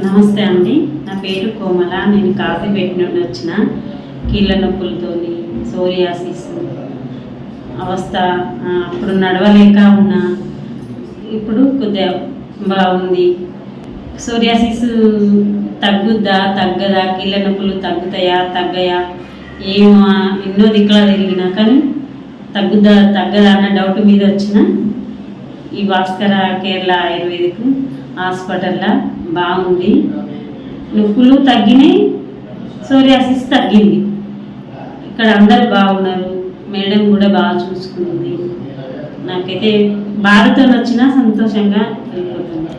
నమస్తే అండి, నా పేరు కోమల. నేను కాజీపేట నుండి వచ్చిన. కీళ్ళ నొప్పులతోని సోరియాసిస్ అవస్థ, అప్పుడు నడవలేక ఉన్నా, ఇప్పుడు కొద్దిగా బాగుంది. సోరియాసిస్ తగ్గుద్దా తగ్గదా, కీళ్ళ నొప్పులు తగ్గుతాయా తగ్గయా, ఏమో ఎన్నో దిక్కులా తిరిగినా కానీ తగ్గుద్దా తగ్గదా అన్న డౌట్ మీద వచ్చిన ఈ భాస్కర కేరళ ఆయుర్వేదిక్ హాస్పిటల్లో బాగుంది. నొప్పులు తగ్గినాయి, సోరియాసిస్ తగ్గింది. ఇక్కడ అందరు బాగున్నారు, మేడం కూడా బాగా చూసుకుంది. నాకైతే బాధతో వచ్చినా సంతోషంగా వెళ్ళిపోతుంది.